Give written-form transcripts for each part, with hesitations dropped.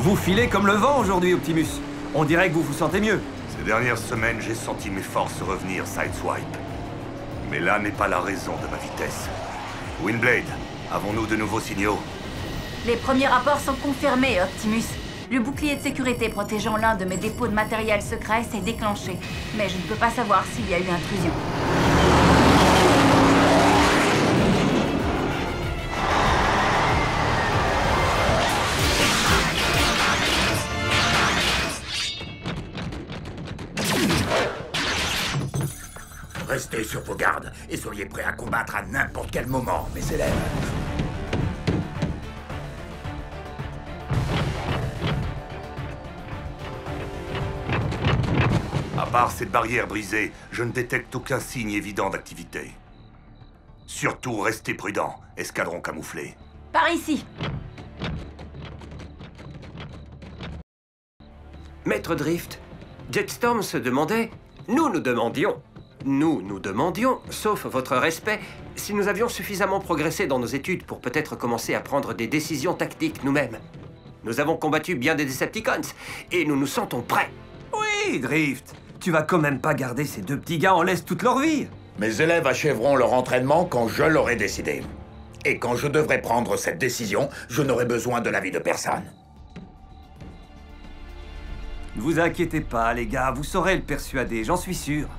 Vous filez comme le vent aujourd'hui, Optimus. On dirait que vous vous sentez mieux. Ces dernières semaines, j'ai senti mes forces revenir, Sideswipe. Mais là n'est pas la raison de ma vitesse. Windblade, avons-nous de nouveaux signaux? Les premiers rapports sont confirmés, Optimus. Le bouclier de sécurité protégeant l'un de mes dépôts de matériel secret s'est déclenché. Mais je ne peux pas savoir s'il y a eu intrusion. Restez sur vos gardes et soyez prêts à combattre à n'importe quel moment, mes élèves. À part cette barrière brisée, je ne détecte aucun signe évident d'activité. Surtout, restez prudents, escadron camouflé. Par ici. Maître Drift, Jetstorm se demandait, nous demandions, sauf votre respect, si nous avions suffisamment progressé dans nos études pour peut-être commencer à prendre des décisions tactiques nous-mêmes. Nous avons combattu bien des Decepticons, et nous nous sentons prêts. Oui, Drift. Tu vas quand même pas garder ces deux petits gars en laisse toute leur vie. Mes élèves achèveront leur entraînement quand je l'aurai décidé. Et quand je devrai prendre cette décision, je n'aurai besoin de l'avis de personne. Ne vous inquiétez pas, les gars, vous saurez le persuader, j'en suis sûr.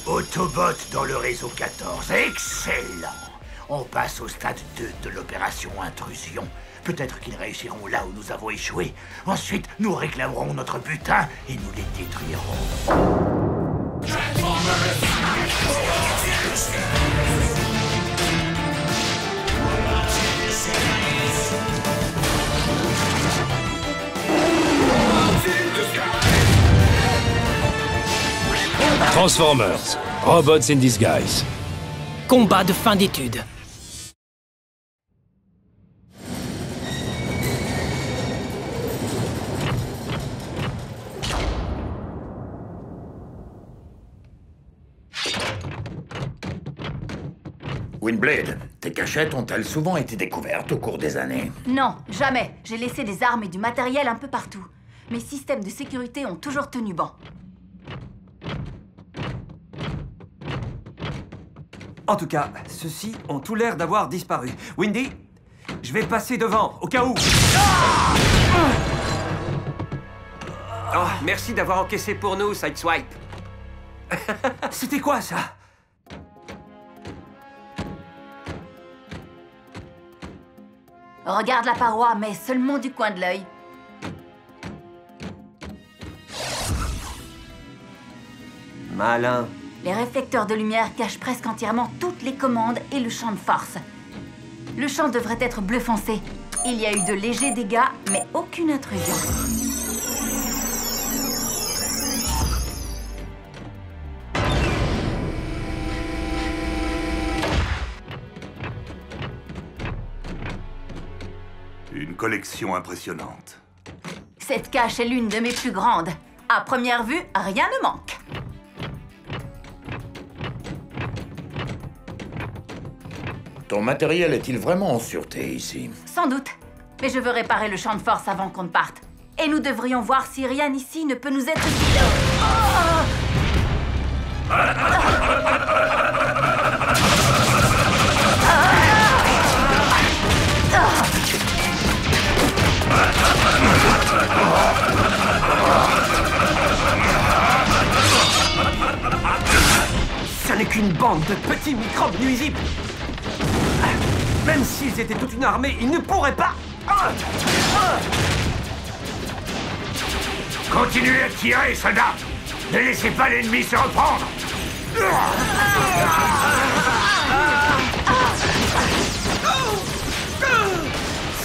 Autobot dans le réseau 14, excellent! On passe au stade 2 de l'opération Intrusion. Peut-être qu'ils réussiront là où nous avons échoué. Ensuite, nous réclamerons notre butin et nous les détruirons. Transformers, Robots in Disguise. Combat de fin d'études. Windblade, tes cachettes ont-elles souvent été découvertes au cours des années? Non, jamais. J'ai laissé des armes et du matériel un peu partout. Mes systèmes de sécurité ont toujours tenu bon. En tout cas, ceux-ci ont tout l'air d'avoir disparu. Windy, je vais passer devant, au cas où. Oh, merci d'avoir encaissé pour nous, Sideswipe. C'était quoi, ça? Regarde la paroi, mais seulement du coin de l'œil. Malin. Les réflecteurs de lumière cachent presque entièrement toutes les commandes et le champ de force. Le champ devrait être bleu foncé. Il y a eu de légers dégâts, mais aucune intrusion. Une collection impressionnante. Cette cache est l'une de mes plus grandes. À première vue, rien ne manque. Ton matériel est-il vraiment en sûreté ici? Sans doute. Mais je veux réparer le champ de force avant qu'on ne parte. Et nous devrions voir si rien ici ne peut nous être utile. Ça n'est qu'une bande de petits microbes nuisibles. Même s'ils étaient toute une armée, ils ne pourraient pas. Continuez à tirer, soldats! Ne laissez pas l'ennemi se reprendre!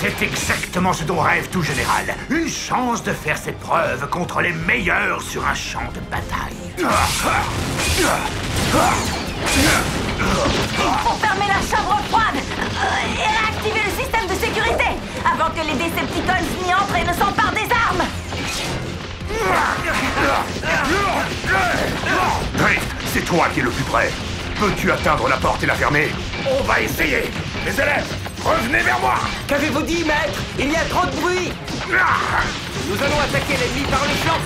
C'est exactement ce dont rêve tout général. Une chance de faire ses preuves contre les meilleurs sur un champ de bataille. Il faut fermer la chambre froide et réactiver le système de sécurité avant que les Decepticons n'y entrent et ne s'emparent des armes. Drift, c'est toi qui es le plus près. Peux-tu atteindre la porte et la fermer? On va essayer! Les élèves, Revenez vers moi! Qu'avez-vous dit, maître? Il y a trop de bruit! Nous allons attaquer l'ennemi par le flanc!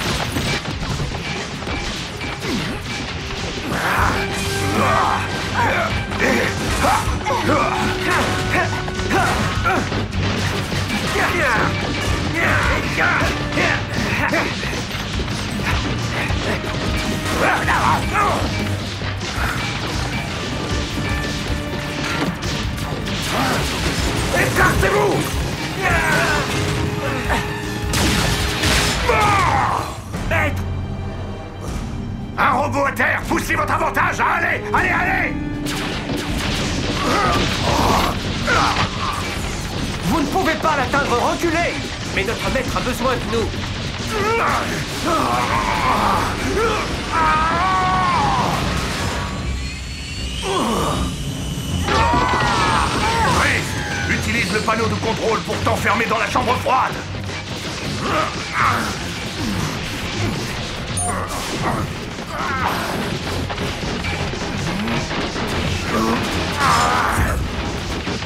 Écartez-vous! Maître! Un robot à terre! Poussez votre avantage! Allez! Allez! Allez! Vous ne pouvez pas l'atteindre, reculez! Mais notre maître a besoin de nous! Riff, utilise le panneau de contrôle pour t'enfermer dans la chambre froide!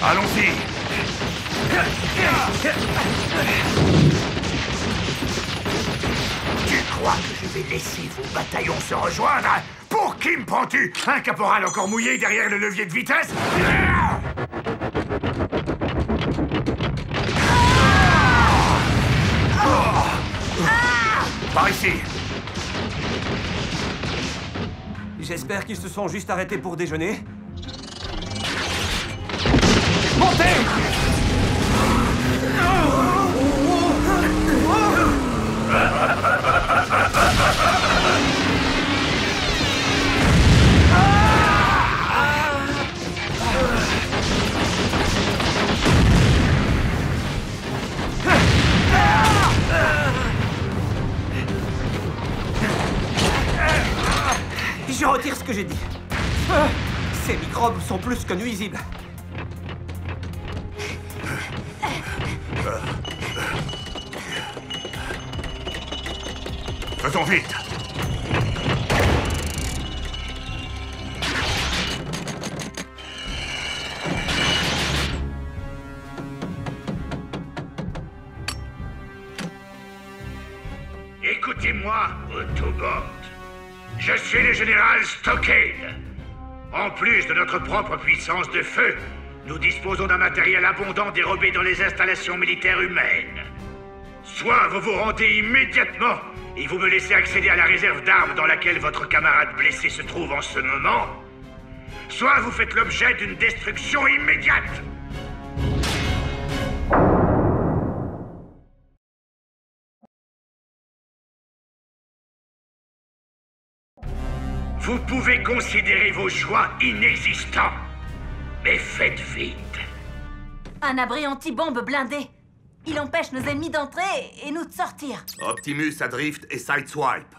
Allons-y! Tu crois que je vais laisser vos bataillons se rejoindre? Pour qui me prends-tu? Un caporal encore mouillé derrière le levier de vitesse? Par ici! J'espère qu'ils se sont juste arrêtés pour déjeuner. Montez! Je retire ce que j'ai dit. Ces microbes sont plus que nuisibles. Faisons vite! Écoutez-moi, Autobot. Je suis le général Stockade. En plus de notre propre puissance de feu, nous disposons d'un matériel abondant dérobé dans les installations militaires humaines. Soit vous vous rendez immédiatement et vous me laissez accéder à la réserve d'armes dans laquelle votre camarade blessé se trouve en ce moment, soit vous faites l'objet d'une destruction immédiate. Vous pouvez considérer vos choix inexistants, mais faites vite. Un abri anti-bombe blindé. Il empêche nos ennemis d'entrer et nous de sortir. Optimus, Adrift et Sideswipe.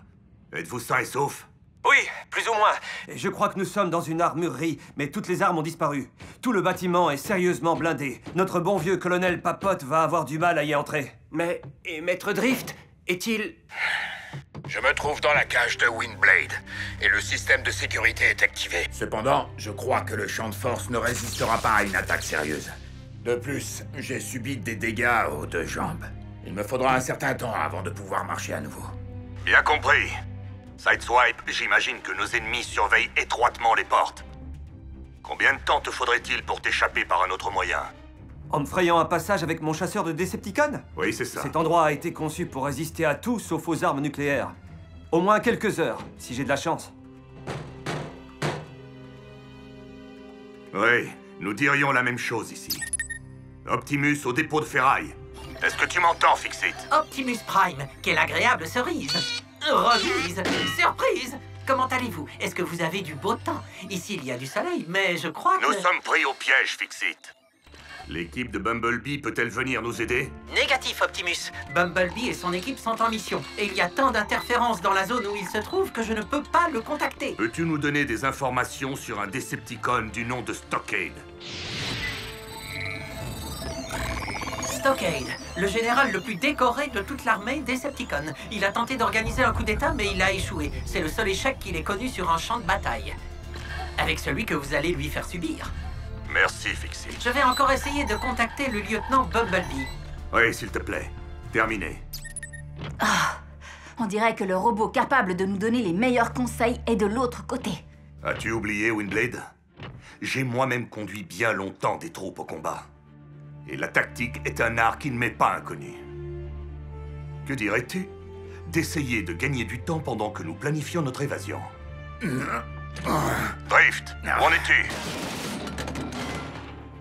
Êtes-vous sains et saufs? Oui, plus ou moins. Et je crois que nous sommes dans une armurerie, mais toutes les armes ont disparu. Tout le bâtiment est sérieusement blindé. Notre bon vieux colonel Papote va avoir du mal à y entrer. Mais... et Maître Drift, est-il... Je me trouve dans la cage de Windblade, et le système de sécurité est activé. Cependant, je crois que le champ de force ne résistera pas à une attaque sérieuse. De plus, j'ai subi des dégâts aux deux jambes. Il me faudra un certain temps avant de pouvoir marcher à nouveau. Bien compris. Sideswipe, j'imagine que nos ennemis surveillent étroitement les portes. Combien de temps te faudrait-il pour t'échapper par un autre moyen? En me frayant un passage avec mon chasseur de Decepticons? Oui, c'est ça. Cet endroit a été conçu pour résister à tout sauf aux armes nucléaires. Au moins quelques heures, si j'ai de la chance. Oui, nous dirions la même chose ici. Optimus au dépôt de ferraille. Est-ce que tu m'entends, Fixit? Optimus Prime, quelle agréable cerise. Remise, surprise. Comment allez-vous? Est-ce que vous avez du beau temps? Ici, il y a du soleil, mais je crois que... Nous sommes pris au piège, Fixit. L'équipe de Bumblebee peut-elle venir nous aider? Négatif, Optimus. Bumblebee et son équipe sont en mission. Et il y a tant d'interférences dans la zone où il se trouve que je ne peux pas le contacter. Peux-tu nous donner des informations sur un Decepticon du nom de Stockade? Stockade, le général le plus décoré de toute l'armée Decepticon. Il a tenté d'organiser un coup d'état, mais il a échoué. C'est le seul échec qu'il ait connu sur un champ de bataille. Avec celui que vous allez lui faire subir. Merci, Fixie. Je vais encore essayer de contacter le lieutenant Bumblebee. Oui, s'il te plaît. Terminé. On dirait que le robot capable de nous donner les meilleurs conseils est de l'autre côté. As-tu oublié, Windblade? J'ai moi-même conduit bien longtemps des troupes au combat. Et la tactique est un art qui ne m'est pas inconnu. Que dirais-tu d'essayer de gagner du temps pendant que nous planifions notre évasion? Drift, où en es-tu?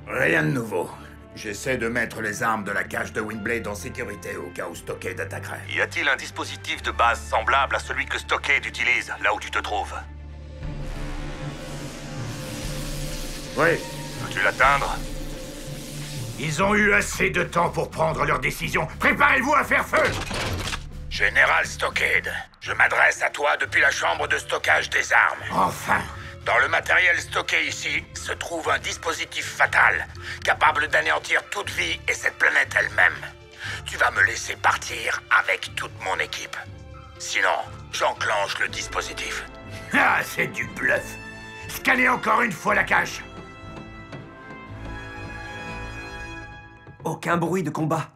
Rien de nouveau. J'essaie de mettre les armes de la cage de Windblade en sécurité au cas où Stockade attaquerait. Y a-t-il un dispositif de base semblable à celui que Stockade utilise, là où tu te trouves? Oui. Peux-tu l'atteindre? Ils ont eu assez de temps pour prendre leur décision. Préparez-vous à faire feu! Général Stockade, je m'adresse à toi depuis la chambre de stockage des armes. Enfin! Dans le matériel stocké ici se trouve un dispositif fatal, capable d'anéantir toute vie et cette planète elle-même. Tu vas me laisser partir avec toute mon équipe. Sinon, j'enclenche le dispositif. Ah, c'est du bluff! Scannez encore une fois la cage! Aucun bruit de combat.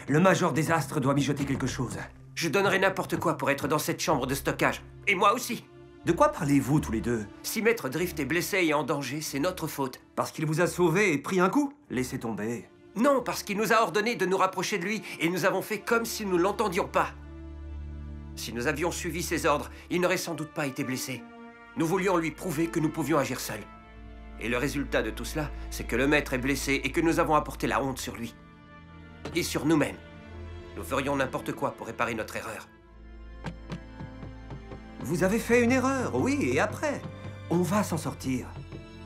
Le Major Désastre doit mijoter quelque chose. Je donnerais n'importe quoi pour être dans cette chambre de stockage. Et moi aussi. De quoi parlez-vous tous les deux? Si Maître Drift est blessé et en danger, c'est notre faute. Parce qu'il vous a sauvé et pris un coup? Laissez tomber. Non, parce qu'il nous a ordonné de nous rapprocher de lui et nous avons fait comme si nous ne l'entendions pas. Si nous avions suivi ses ordres, il n'aurait sans doute pas été blessé. Nous voulions lui prouver que nous pouvions agir seuls. Et le résultat de tout cela, c'est que le maître est blessé et que nous avons apporté la honte sur lui. Et sur nous-mêmes. Nous ferions n'importe quoi pour réparer notre erreur. Vous avez fait une erreur, oui, et après, on va s'en sortir.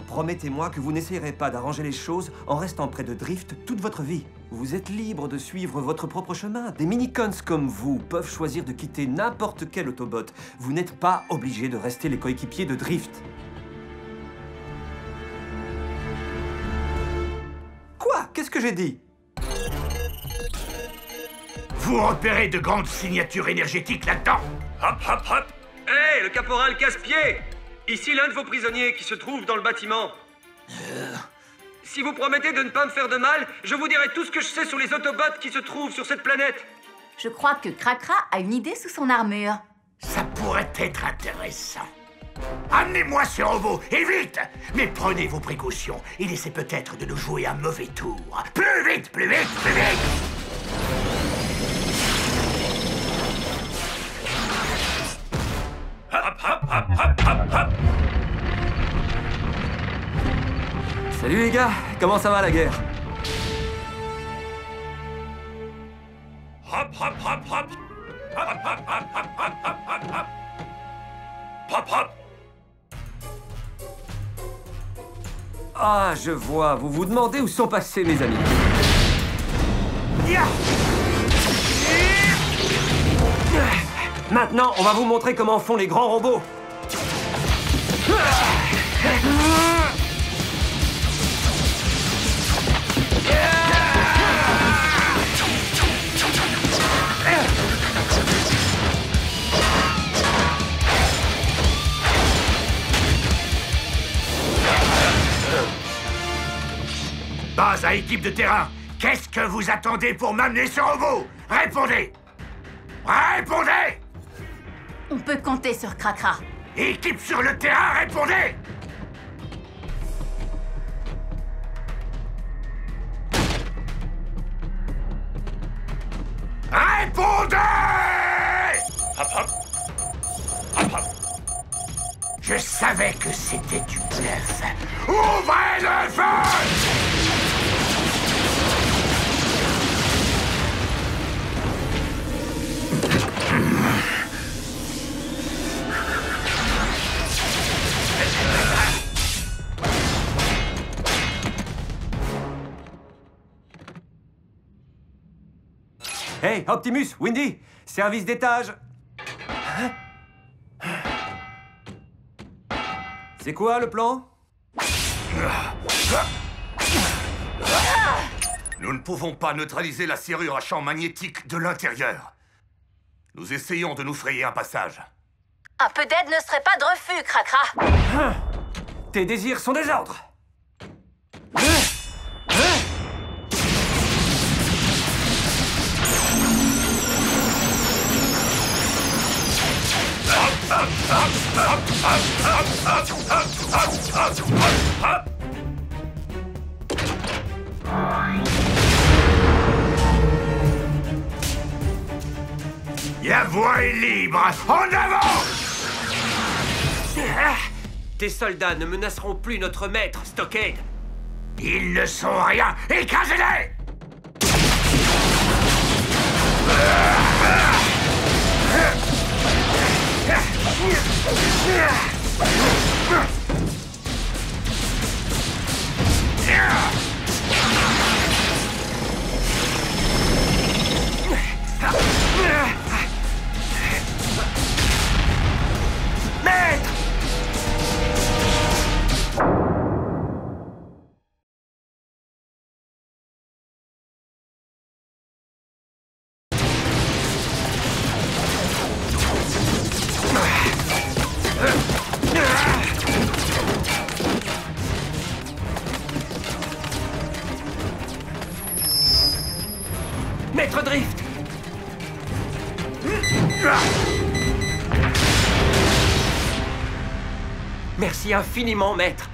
Promettez-moi que vous n'essayerez pas d'arranger les choses en restant près de Drift toute votre vie. Vous êtes libre de suivre votre propre chemin. Des minicons comme vous peuvent choisir de quitter n'importe quel Autobot. Vous n'êtes pas obligés de rester les coéquipiers de Drift. Quoi? Qu'est-ce que j'ai dit? Vous repérez de grandes signatures énergétiques là-dedans? Hop, hop, hop! Hé, le caporal Casse-Pied! Ici l'un de vos prisonniers qui se trouve dans le bâtiment. Si vous promettez de ne pas me faire de mal, je vous dirai tout ce que je sais sur les Autobots qui se trouvent sur cette planète. Je crois que Cracra a une idée sous son armure. Ça pourrait être intéressant. Amenez-moi ce robot, et vite! Mais prenez vos précautions. Il essaie peut-être de nous jouer un mauvais tour. Plus vite, plus vite, plus vite! Hop, hop, hop, hop, hop, hop! Salut les gars, comment ça va la guerre? Hop, hop, hop, hop! Hop, hop, hop, hop, hop, hop, hop, hop! Hop, hop! Ah, je vois, vous vous demandez où sont passés mes amis. Maintenant, on va vous montrer comment font les grands robots. Base à équipe de terrain, qu'est-ce que vous attendez pour m'amener ce robot? Répondez! Répondez! On peut compter sur Cracra. Équipe sur le terrain, répondez! Répondez! Hop, hop! Hop, hop! Je savais que c'était du bluff. Ouvrez le feu! Hey, Optimus, Windy, service d'étage. C'est quoi le plan? Nous ne pouvons pas neutraliser la serrure à champ magnétique de l'intérieur. Nous essayons de nous frayer un passage. Un peu d'aide ne serait pas de refus, Cracra. Tes désirs sont des ordres. La voie est libre. En avant! Tes soldats ne menaceront plus notre maître, Stockade. Ils ne sont rien. Écrasez-les! Maître! Maître Drift! Merci infiniment, maître.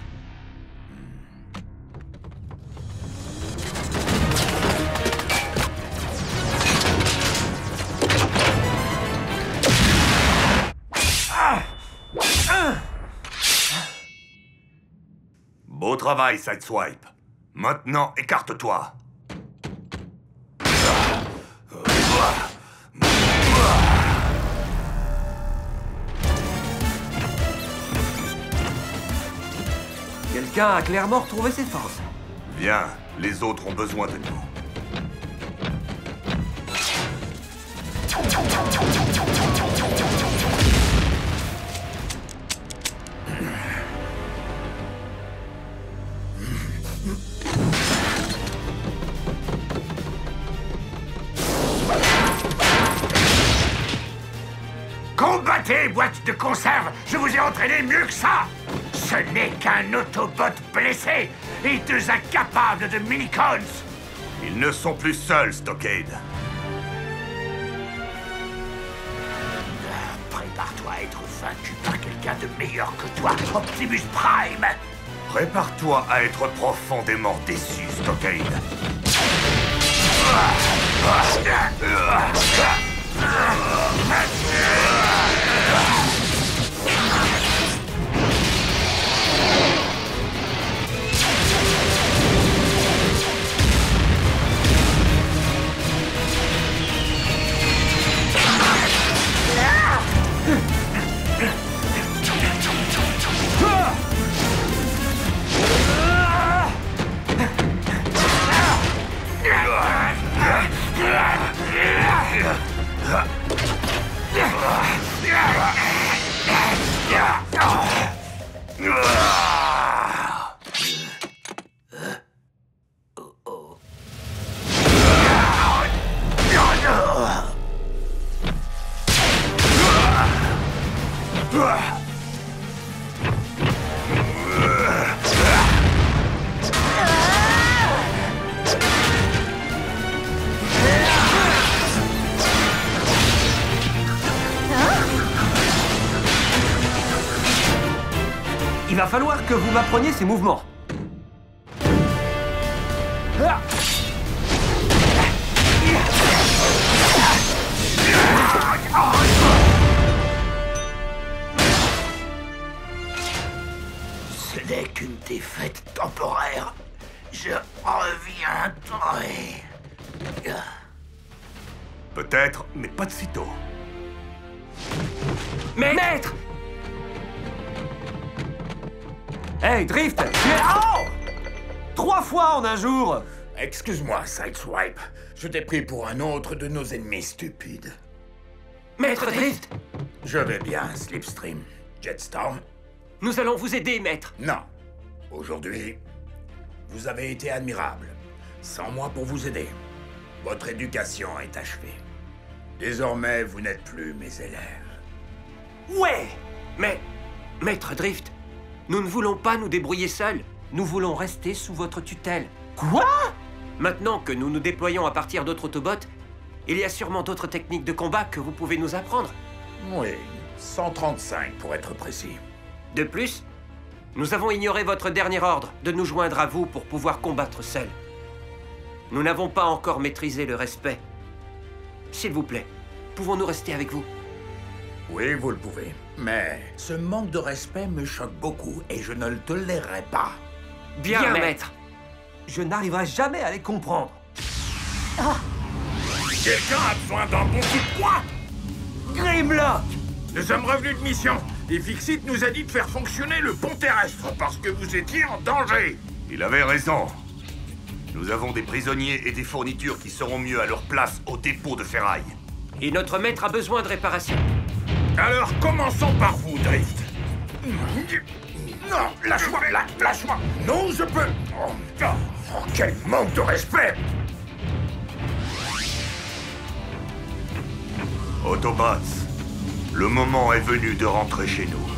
Beau travail, Sideswipe. Maintenant, écarte-toi. Quelqu'un a clairement retrouvé ses forces. Viens, les autres ont besoin de nous. Combattez, boîte de conserve! Je vous ai entraîné mieux que ça! Ce n'est qu'un Autobot blessé et deux incapables de minicons! Ils ne sont plus seuls, Stockade. Prépare-toi à être vaincu par quelqu'un de meilleur que toi, Optimus Prime! Prépare-toi à être profondément déçu, Stockade. Il va falloir que vous m'appreniez ces mouvements. Ce n'est qu'une défaite temporaire. Je reviendrai. Peut-être, mais pas de sitôt. Maître! Hey, Drift, tu es... Oh 3 fois en un jour. Excuse-moi, Sideswipe. Je t'ai pris pour un autre de nos ennemis stupides. Maître Drift! Je vais bien, Slipstream. Jetstorm? Nous allons vous aider, maître. Non. Aujourd'hui, vous avez été admirable. Sans moi pour vous aider. Votre éducation est achevée. Désormais, vous n'êtes plus mes élèves. Ouais! Mais, maître Drift, nous ne voulons pas nous débrouiller seuls. Nous voulons rester sous votre tutelle. Quoi? Maintenant que nous nous déployons à partir d'autres Autobots, il y a sûrement d'autres techniques de combat que vous pouvez nous apprendre. Oui, 135 pour être précis. De plus, nous avons ignoré votre dernier ordre de nous joindre à vous pour pouvoir combattre seuls. Nous n'avons pas encore maîtrisé le respect. S'il vous plaît, pouvons-nous rester avec vous? Oui, vous le pouvez. Mais ce manque de respect me choque beaucoup et je ne le tolérerai pas. Bien, maître. Je n'arriverai jamais à les comprendre. Quelqu'un a besoin d'un bon coup de poing. Grimlock! Nous sommes revenus de mission et Fixit nous a dit de faire fonctionner le pont terrestre parce que vous étiez en danger. Il avait raison. Nous avons des prisonniers et des fournitures qui seront mieux à leur place au dépôt de ferraille. Et notre maître a besoin de réparation. Alors commençons par vous, Drift. Non, lâche-moi, lâche-moi. Non, je peux. Oh, quel manque de respect. Autobots, le moment est venu de rentrer chez nous.